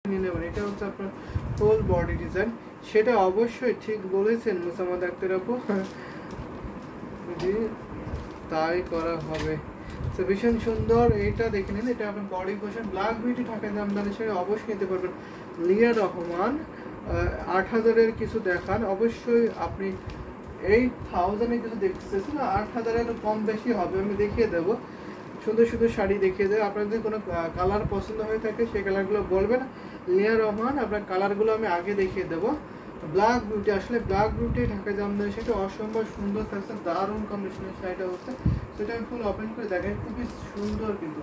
নিয়ে নেবেন। এটা হচ্ছে আপনার ফুল বডি ডিজাইন, সেটা অবশ্যই ঠিক বলেছেন মুসাম্মদ আক্তার আপু, জি তাই করা হবে। তো ভীষণ সুন্দর, এইটা দেখে নিন, এটা আপনার বডি পোর্শন ব্ল্যাক বিউটি ঢাকায় জামদানি শাড়ি অবশ্যই নিতে পারবেন। লিয়া রহমান 8000-এর কিছু দেখান, অবশ্যই আপনি 8000-এর কিছু দেখতেছেন না, 8000-এর কম বেশি হবে, আমি দেখিয়ে দেবো। সুন্দর সুন্দর শাড়ি দেখিয়ে দেবো, আপনার যদি কোনো কালার পছন্দ হয়ে থাকে সেই কালারগুলো বলবেন। লিয়া রহমান আপনার কালারগুলো আমি আগে দেখিয়ে দেবো। ব্ল্যাক বিউটি, আসলে ব্ল্যাক বিউটি ঢাকা জামদানি সেটা অসম্ভব সুন্দর থাকছে, দারুণ কম্বিনেশনের শাড়িটা হচ্ছে। সেটা আমি ফুল ওপেন করে দেখাই, খুবই সুন্দর কিন্তু,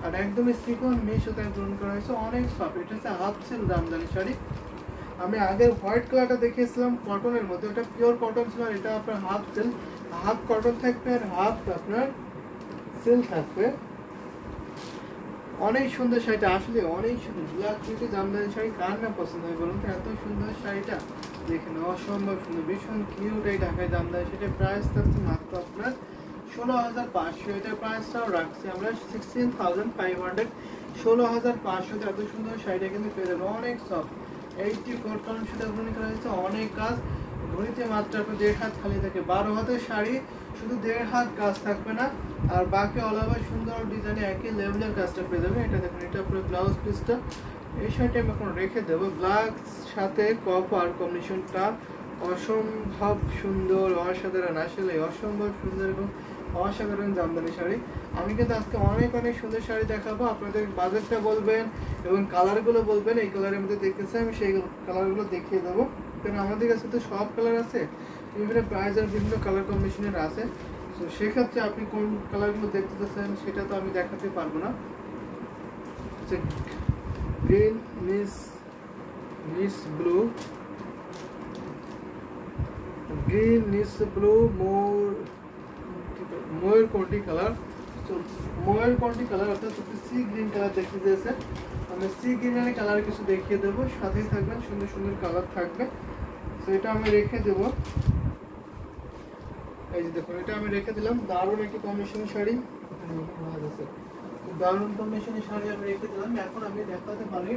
আর একদমই সিকন মেশ সুতায় গ্রহণ করা হয়েছে, অনেক সফট। এটা হচ্ছে হাফ সিল্ক জামদানি শাড়ি। আমি আগে হোয়াইট কালারটা দেখিয়েছিলাম কটনের মধ্যে, ওটা পিওর কটন ছিল, আর এটা আপনার হাফ সিল্ক, হাফ কটন থাকবে আর হাফ আপনার সিল্ক থাকবে। অনেক সুন্দর শাড়িটা, আসলে অনেক সুন্দর। ব্ল্যাক বিউটি জামদানি শাড়ি কার না পছন্দ হয় বলুন তো, এত সুন্দর শাড়িটা দেখেন, অসম্ভব সুন্দর, ভীষণ কিউট এই ঢাকায় জামদানি। সেটার প্রাইস থাকছে মাত্র আপনার 16500। এটার প্রাইসটাও রাখছি আমরা 16500। 16500 এত সুন্দর শাড়িটা কিন্তু পেয়ে যাবেন, অনেক সফট। 84 কাউন্ট সুতা গ্রহণ করা হয়েছে, অনেক কাজ। ঘড়িতে মাত্র আপনার 1.5 হাত খালি থাকে, 12 হাতের শাড়ি, শুধু 1.5 হাত কাজ থাকবে না, আর বাকি অল ওভার সুন্দর ডিজাইনে একই লেভেলের কাজটা পেয়ে যাবেন। এটা দেখুন, এটা আপনার ব্লাউজ পিসটা, এই শাড়িটা আমি এখন রেখে দেবো। ব্ল্যাক সাথে কপার কম্বিনেশনটা অসম্ভব সুন্দর, অসাধারণ, আসলে অসম্ভব সুন্দর এবং অসাধারণ জামদানি শাড়ি। আমি কিন্তু আজকে অনেক অনেক সুন্দর শাড়ি দেখাবো, আপনাদের বাজেটটা বলবেন এবং কালারগুলো বলবেন, এই কালারের মধ্যে দেখতেছে আমি সেই কালারগুলো দেখিয়ে দেবো। কারণ আমাদের কাছে তো সব কালার আছে, বিভিন্ন প্রাইস আর বিভিন্ন কালার কম্বিনেশনের আছে। তো সেক্ষেত্রে আপনি কোন কালারগুলো দেখতে চাচ্ছেন সেটা তো আমি দেখাতে পারবো না। Greenish blue, greenish blue, ময়ূরকণ্ঠী কালার। তো ময়ূরকণ্ঠী কালার অর্থাৎ সি গ্রিন কালার দেখতে চেয়েছেন, আমি সি গ্রিনের কালার কিছু দেখিয়ে দেবো, সাথেই থাকবেন, সুন্দর সুন্দর কালার থাকবে। তো এটা আমি রেখে দেবো, এই যে দেখুন, এটা আমি রেখে দিলাম। দারুণ একটি কম্বিনেশনের শাড়ি, দারুণ কম্বিনেশনের শাড়ি আমি রেখে দিলাম। এখন আমি দেখাতে পারি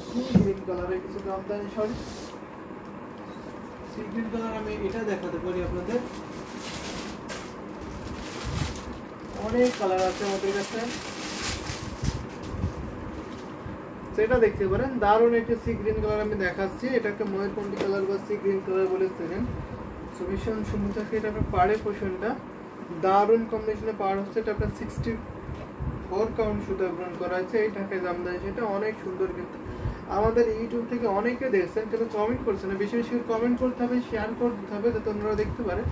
সি গ্রিন কালারের কিছু Jamdani sari. C green colour আমি এটা দেখাতে পারি আপনাদের, অনেক কালার আছে আমাদের কাছে, সেটা দেখতে পারেন। দারুণ একটি সি গ্রিন কালার আমি দেখাচ্ছি, এটাকে ময়ূরকণ্ঠী কালার বা সি গ্রিন কালার বলেছিলেন। ভীষণ সুন্দর থাকে, এটা আপনার পাড়ের পোর্শনটা দারুণ কম্বিনেশনে পাড় হচ্ছে, এটা আপনার 64 কাউন্ট সুতা গ্রহণ করা হয়েছে এই ঢাকায় জামদানি। সেটা অনেক সুন্দর, কিন্তু আমাদের ইউটিউব থেকে অনেকে দেখছেন কিন্তু কমেন্ট করছে না, বেশি বেশি কমেন্ট করতে হবে, শেয়ার করতে হবে যাতে অন্যরা দেখতে পারে।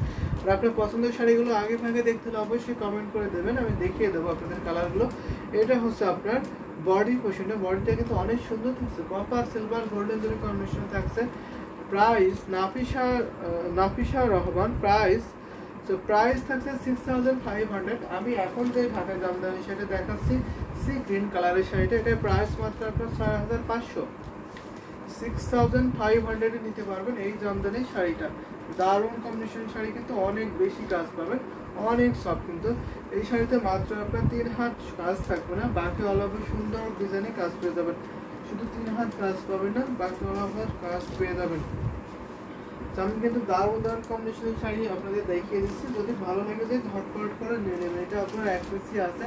আর আপনার পছন্দের শাড়িগুলো আগে ভাগে দেখতে হলে অবশ্যই কমেন্ট করে দেবেন, আমি দেখিয়ে দেবো আপনাদের কালারগুলো। এটা হচ্ছে আপনার বডি পোর্শনটা, বডিটা কিন্তু অনেক সুন্দর থাকছে, কপার সিলভার গোল্ডেন জরি কম্বিনেশন থাকছে। প্রাইস নাফিসা রহমান, প্রাইস থাকছে 6500। আমি এখন যে ঢাকা জামদানি সেটা দেখাচ্ছি সি গ্রিন কালারের শাড়িটা, এটার প্রাইস মাত্র আপনার 6500। 6500 নিতে পারবেন এই জামদানি শাড়িটা। দারুণ কম্বিনেশন শাড়ি, কিন্তু অনেক বেশি কাজ পাবেন, অনেক সফট। কিন্তু এই শাড়িতে মাত্র আপনার 3 হাত কাজ থাকবে না, বাকি অল ওভার সুন্দর ডিজাইনে কাজ পেয়ে যাবেন। শুধু 3 হাত কাজ পাবেন না, বাকি অল ওভার কাজ পেয়ে যাবেন। আমি কিন্তু দারুণ কম্বিনেশনের শাড়ি আপনাদের দেখিয়ে দিচ্ছি, যদি ভালো লাগে যে ঝটপট করে নিয়ে নেবেন। এটা আপনার অ্যাক্সেসি আছে,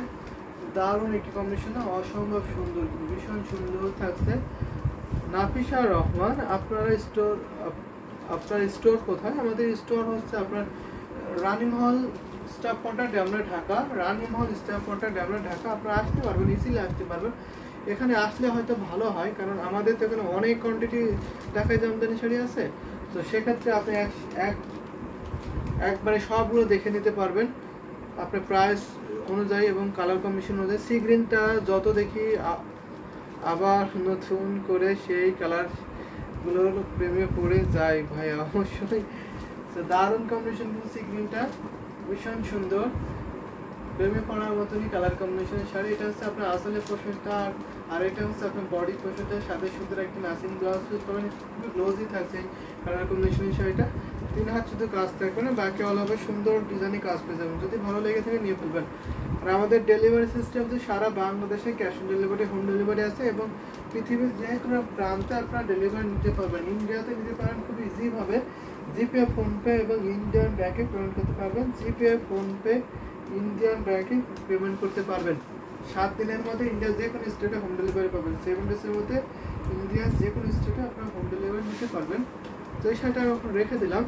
দারুণ একটি কম্বিনেশন, অসম্ভব সুন্দর, ভীষণ সুন্দর থাকছে। নাফিসা রহমান, আপনার স্টোর কোথায়? আমাদের স্টোর হচ্ছে আপনার রানী মহল স্টাফ কোয়ার্টার, ডেমরা, ঢাকা। রানী মহল স্টাফ কোয়ার্টার, ডেমরা, ঢাকা। আপনারা আসতে পারবেন, ইজিলি আসতে পারবেন। এখানে আসলে হয়তো ভালো হয়, কারণ আমাদের তো এখানে অনেক কোয়ান্টিটি ঢাকায় জামদানি শাড়ি আছে। তো সেক্ষেত্রে আপনি একবারে সবগুলো দেখে নিতে পারবেন আপনার প্রাইস অনুযায়ী এবং কালার কম্বিনেশন অনুযায়ী। সি গ্রিনটা যত দেখি আবার নতুন করে সেই কালারগুলোর প্রেমে পড়ে যায় ভাই, অবশ্যই। তো দারুণ কম্বিনেশন, সি গ্রিনটা ভীষণ সুন্দর, প্রেমে পড়ার মতনই কালার কম্বিনেশনের শাড়ি। এটা হচ্ছে আপনার আসলে পোর্শনটা, আর এটা হচ্ছে আপনার বডি পোর্শনটার সাথে সুন্দর একটি ম্যাচিং ব্লাউজ পিস পাবেন, খুবই গ্লোজি থাকছে কালার কম্বিনেশনের শাড়িটা। 3 হাত শুধু কাজ থাকবে না, বাকি অল ওভার সুন্দর ডিজাইনে কাজ পেয়ে যাবেন। যদি ভালো লেগে থাকে নিয়ে ফেলবেন। আর আমাদের ডেলিভারি সিস্টেম যে সারা বাংলাদেশে cash on delivery, home delivery আছে, এবং পৃথিবীর যে কোনো প্রান্তে আপনারা ডেলিভারি নিতে পারবেন। ইন্ডিয়াতে নিতে পারেন খুব ইজিভাবে, জিপে, ফোনপে এবং ইন্ডিয়ান ব্যাংকে পেমেন্ট করতে পারবেন। জিপে, ফোনপে, ইন্ডিয়ান ব্যাংকে পেমেন্ট করতে পারবেন। 7 দিনের মধ্যে ইন্ডিয়ার যে কোনো স্টেটে হোম ডেলিভারি পাবেন। 7 ডেজের মধ্যে ইন্ডিয়ার যে কোনো স্টেটে আপনারা হোম ডেলিভারি নিতে পারবেন। তো এই শাড়িটা আমি এখন রেখে দিলাম,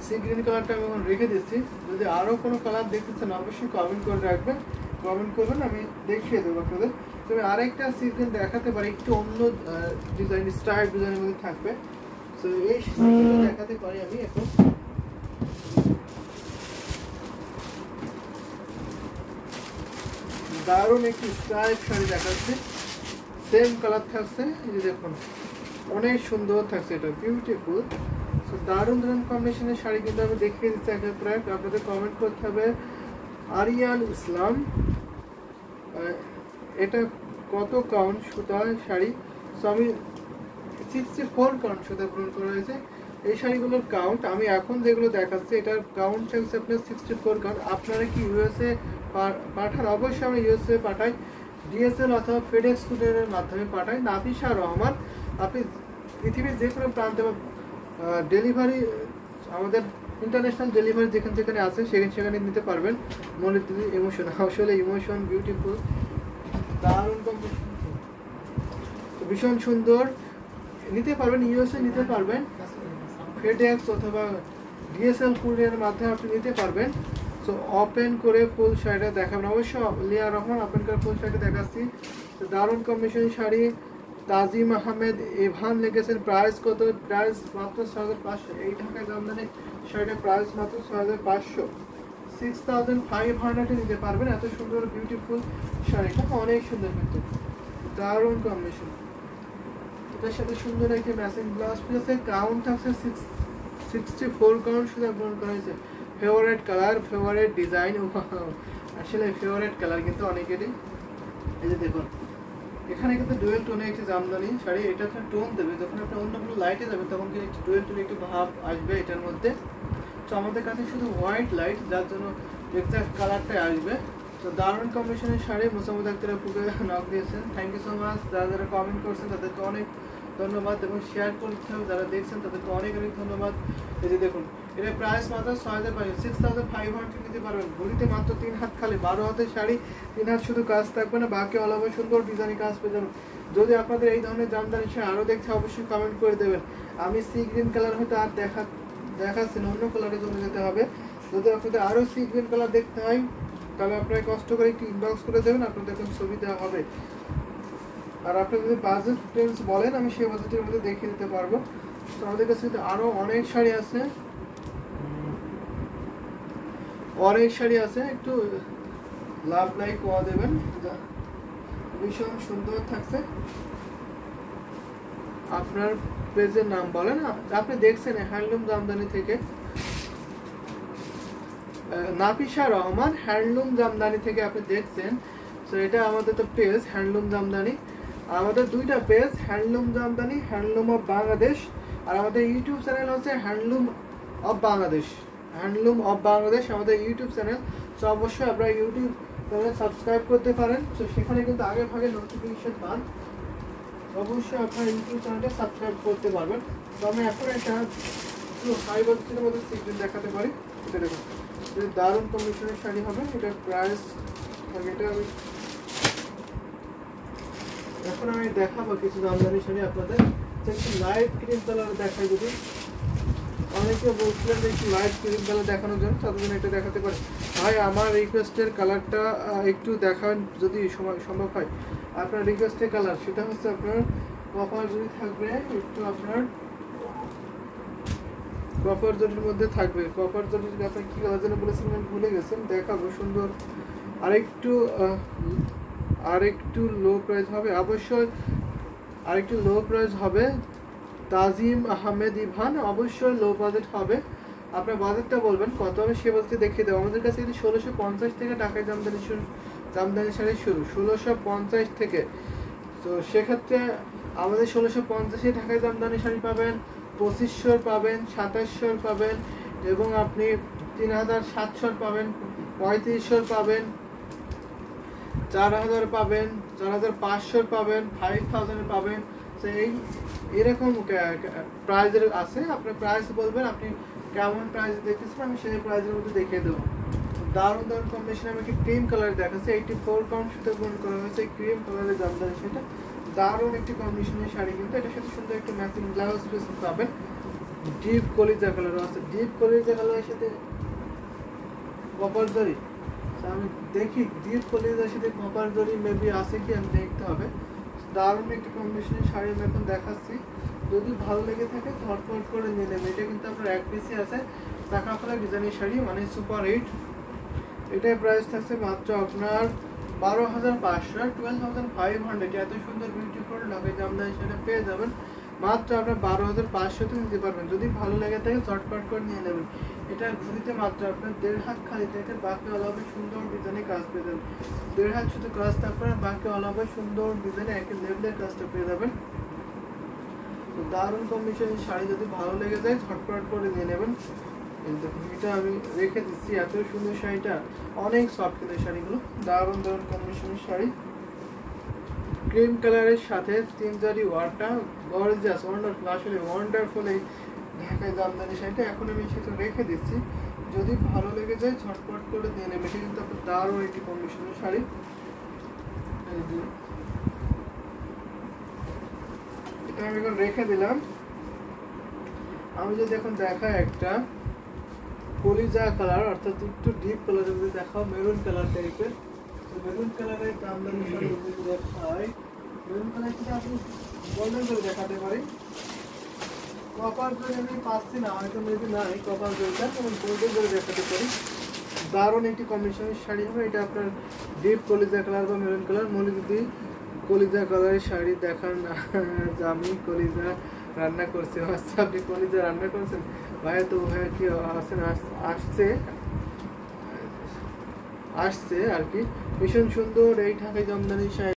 সি গ্রিন কালারটা আমি এখন রেখে দিচ্ছি। যদি আরও কোনো কালার দেখতে চান অবশ্যই কমেন্ট করে রাখবেন, কমেন্ট করবেন, আমি দেখিয়ে দেবো আপনাদের। তবে আরেকটা সি গ্রিন দেখাতে পারি, একটু অন্য ডিজাইন, স্টাইল ডিজাইনের মধ্যে থাকবে। তো এই সি গ্রিনটা দেখাতে পারি আমি এখন। দারুণ একটি স্টাইল শাড়ি দেখাচ্ছে, সেম কালার থাকছে, এই যে দেখুন অনেক সুন্দর থাকছে, এটা বিউটিফুল। তো দারুণ দারুণ কম্বিনেশনের শাড়ি কিন্তু আমি দেখিয়ে দিচ্ছি একের পর এক। আপনাদের কমেন্ট করতে হবে আরিয়ান ইসলাম, এটা কত কাউন্ট সুতা শাড়ি। সো আমি 64 কাউন্ট সুতা পূরণ করা হয়েছে। এই শাড়িগুলোর কাউন্ট আমি এখন যেগুলো দেখাচ্ছি এটার কাউন্ট থাকছে আপনার 64 কাউন্ট। আপনারা কি ইউএসএ পাঠান? অবশ্যই আমি ইউএসএ পাঠাই, ডিএসএল অথবা ফেডেক্স কুরিয়ারের মাধ্যমে পাঠাই। নাফিসা রহমান, আপনি পৃথিবীর যে কোনো প্রান্তে ডেলিভারি, আমাদের ইন্টারন্যাশনাল ডেলিভারি যেখানে যেখানে আছে সেখানে নিতে পারবেন। মনে দিদি ইমোশন, আসলে ইমোশন বিউটিফুল, দারুণ কম্বিনেশন, ভীষণ সুন্দর। নিতে পারবেন ইউএসএ, নিতে পারবেন ফেডেক্স অথবা ডিএসএল কুরিয়ারের মাধ্যমে আপনি নিতে পারবেন। সো ওপেন করে ফুল শাড়িটা দেখাবেন অবশ্যই। লিয়া রহমান, ওপেন করে ফুল শাড়িটা দেখাচ্ছি। তো দারুণ কম্বিনেশন শাড়ি। তাজিম আহমেদ এভান লিখেছেন প্রাইস কত? প্রাইস মাত্র 6500। এই ঢাকায় জামদানি শাড়িটার প্রাইস মাত্র 6500, 6500 নিতে পারবেন। এত সুন্দর বিউটিফুল শাড়িটা, অনেক সুন্দর কিন্তু দারুণ কম্বিনেশন। এটার সাথে সুন্দর একটি ম্যাচিং ব্লাউজ পিস। কাউন্ট থাকছে 64 কাউন্ট শুধু আপলোড করা হয়েছে। ফেভারিট কালার, ফেভারিট ডিজাইন, আসলে ফেভারিট কালার কিন্তু অনেকেরই। এই যে দেখুন এখানে কিন্তু ডুয়েল টোনে একটি জামদানি শাড়ি, এটা আপনার টোন দেবে যখন আপনি অন্য কোনো লাইটে যাবেন তখন কিন্তু একটি ডুয়েল টোনে একটি ভাব আসবে এটার মধ্যে। তো আমাদের কাছে শুধু হোয়াইট লাইট, যার জন্য এক্সাক্ট কালারটাই আসবে। তো দারুণ কম্বিনেশনের শাড়ি। মোসাম্মদ আক্তার আপুকে নক দিয়েছেন, থ্যাংক ইউ সো মাচ। যারা যারা কমেন্ট করছেন তাদেরকে অনেক ধন্যবাদ এবং শেয়ার করতে হবে, যারা দেখছেন তাদেরকে অনেক অনেক ধন্যবাদ। এই যে দেখুন এটা প্রাইস মাত্র 6500 নিতে পারবেন। ঘড়িতে মাত্র 3 হাত খালি, 12 হাতের শাড়ি, 3 হাত শুধু কাজ থাকবে না, বাকি অল ওভার সুন্দর ডিজাইন কাজ পেয়ে যাবেন। যদি আপনাদের এই ধরনের জামদানি শাড়ি আরও দেখতে অবশ্যই কমেন্ট করে দেবেন। আমি সি গ্রিন কালার হয়তো আর দেখাচ্ছি না, অন্য কালারে চলে যেতে হবে। যদি আপনাদের আরও সি গ্রিন কালার দেখতে হয় তাহলে আপনারা কষ্ট করে একটু ইনবক্স করে দেবেন, আপনাদের ছবি দেওয়া হবে। আর আপনি যদি বাজেট রেঞ্জ বলেন আমি সেই বাজেটের মধ্যে দেখিয়ে দিতে পারবো। তো আমাদের কাছে আরও অনেক শাড়ি আছে, অনেক শাড়ি আছে। একটু লাভ লাইক কোয়া দেবেন, ভীষণ সুন্দর থাকছে। আপনার পেজের নাম বলেন, আপনি দেখছেন হ্যান্ডলুম জামদানি থেকে, নাফিসা রহমান হ্যান্ডলুম জামদানি থেকে আপনি দেখছেন। তো এটা আমাদের তো পেজ হ্যান্ডলুম জামদানি, আমাদের দুইটা page, handloom Jamdani, handloom of Bangladesh, আর আমাদের ইউটিউব চ্যানেল হচ্ছে handloom of Bangladesh, handloom of Bangladesh আমাদের ইউটিউব চ্যানেল। তো অবশ্যই আপনারা ইউটিউব চ্যানেল সাবস্ক্রাইব করতে পারেন। তো সেখানে কিন্তু আগে ভাগে নোটিফিকেশন পান, অবশ্যই আপনার ইউটিউব চ্যানেলটা সাবস্ক্রাইব করতে পারবেন। তো আমি এখন একটা হাই বাজেটের মধ্যে সিগনেল দেখাতে পারি। এটা দেখুন দারুণ কম্বিনেশনের শাড়ি হবে, এটার প্রাইস এটা আমি এখন আমি দেখাবো কিছু জামদানি শাড়ি আপনাদের। একটু লাইট ক্রিম কালার দেখাই, যদি অনেকে বলছিলেন যে একটু লাইট ক্রিম কালার দেখানোর জন্য, তাদের জন্য এটা দেখাতে পারি। ভাই আমার রিকোয়েস্টের কালারটা একটু দেখান যদি সম্ভব হয়। আপনার রিকোয়েস্টের কালার সেটা হচ্ছে আপনার কপার জরি থাকবে, একটু আপনার কপার জরির মধ্যে থাকবে। কপার জরির আপনি কী কালার জন্য বলেছিলেন ভুলে গেছেন, দেখাবো সুন্দর। আরেকটু লো প্রাইস হবে, অবশ্যই আরেকটু লো প্রাইস হবে। তাজিম আহমেদ ইভান, অবশ্যই লো বাজেট হবে। আপনার বাজেটটা বলবেন কত, আমি সে বাজেটে দেখিয়ে দেবো। আমাদের কাছে যদি 1650 থেকে ঢাকায় জামদানি শাড়ি শুরু, 1650 থেকে। তো সেক্ষেত্রে আমাদের 1650 ঢাকায় জামদানি শাড়ি পাবেন, 2500 পাবেন, 2700 পাবেন, এবং আপনি 3700 পাবেন, 3500 পাবেন, 4000 পাবেন, 4500 পাবেন, 5000 পাবেন। তো এরকম প্রাইজের আছে। আপনি প্রাইস বলবেন আপনি কেমন প্রাইস দেখতেছেন, আমি সেই প্রাইজের মধ্যে দেখিয়ে দেবো। দারুণ দারুণ কম্বিনেশন। আমি একটি ক্রিম কালার দেখাচ্ছি, 84 কাউন্ট সুতো পূরণ করা হয়েছে ক্রিম কালারের জামদানি। সেটা দারুণ একটি কম্বিনেশনের শাড়ি, কিন্তু এটার সাথে সুন্দর একটি ম্যাচিং ব্লাউজ পিস পাবেন। ডিপ কলিজা কালারও আছে, ডিপ কলিজা কালারের সাথে কপার জরি। আমি দেখি ডিপ কলিজার সাথে কপার জরি মেবি আছে কি, আমি দেখতে হবে। দারুণ একটি কম্বিনেশনের শাড়ি আমি এখন দেখাচ্ছি। যদি ভালো লেগে থাকে ঝটপট করে নিয়ে নেবেন। এটা কিন্তু আপনার এক পিসি আছে, টাকা ফেলা ডিজাইনের শাড়ি, মানে সুপার হিট। এটার প্রাইস থাকছে মাত্র আপনার 12500, 12500। এত সুন্দর বিউটিফুল ঢাকাই জামদানি শাড়ি পেয়ে যাবেন মাত্র আপনার 12500 নিতে পারবেন। যদি ভালো লেগে থাকে ঝটপট করে নিয়ে নেবেন। এটা ঘুরিতে মাত্র আপনার 1.5 হাত খালি থেকে বাকি অলবে সুন্দর ডিজাইনের কাজ পেয়ে যাবেন। 1.5 হাত শুধু কাজ তারপরে বাকি অলবে সুন্দর ডিজাইনে একই লেভেলের কাজটা পেয়ে যাবেন। তো দারুণ কম্বিনেশনের শাড়ি, যদি ভালো লেগে যায় ঝটপট করে নিয়ে নেবেন। দেখুন এটা আমি রেখে দিচ্ছি, এত সুন্দর শাড়িটা, অনেক সফট কিন্তু শাড়িগুলো। দারুণ দারুণ কম্বিনেশনের শাড়ি, ক্রিম কালারের সাথে 3 জারি ওয়ার্কটা গর্জিয়াস, ওয়ান্ডারফুল, আসলে ওয়ান্ডারফুল এই ঢাকায় জামদানি শাড়িটা। এখন আমি সেটা রেখে দিচ্ছি, যদি ভালো লেগে যায় ঝটপট করে নিয়ে নেবে। এটা কিন্তু আপনার দারুণ একটি কম্বিনেশনের শাড়ি। এটা আমি এখন রেখে দিলাম। আমি যদি এখন দেখাই একটা কলিজা কালার, অর্থাৎ একটু ডিপ কালার যদি দেখাও, মেরুন কালার টাইপের। মেরুন কালারের জামদানি শাড়ি যদি দেখাই, মেরুন কালার থেকে আপনি গোল্ডেন করে দেখাতে পারি। কপার জরি আমি পাচ্ছি না, হয়তো মেবি নাই কপার জরিটা, আমি গোল্ডেন করে দেখাতে পারি। দারুণ একটি কম্বিনেশনের শাড়ি হবে এটা। আপনার ডিপ কলিজা কালার বা মেরুন কালার, মনে যদি কলিজা কালারের শাড়ি দেখান না, আমি কলিজা রান্না করছি। আচ্ছা, আপনি কলিজা রান্না করছেন ভাইয়া? তো ভাইয়া কি আসেন, আসছে আর কি। ভীষণ সুন্দর এই ঢাকাই জামদানি শাড়ি।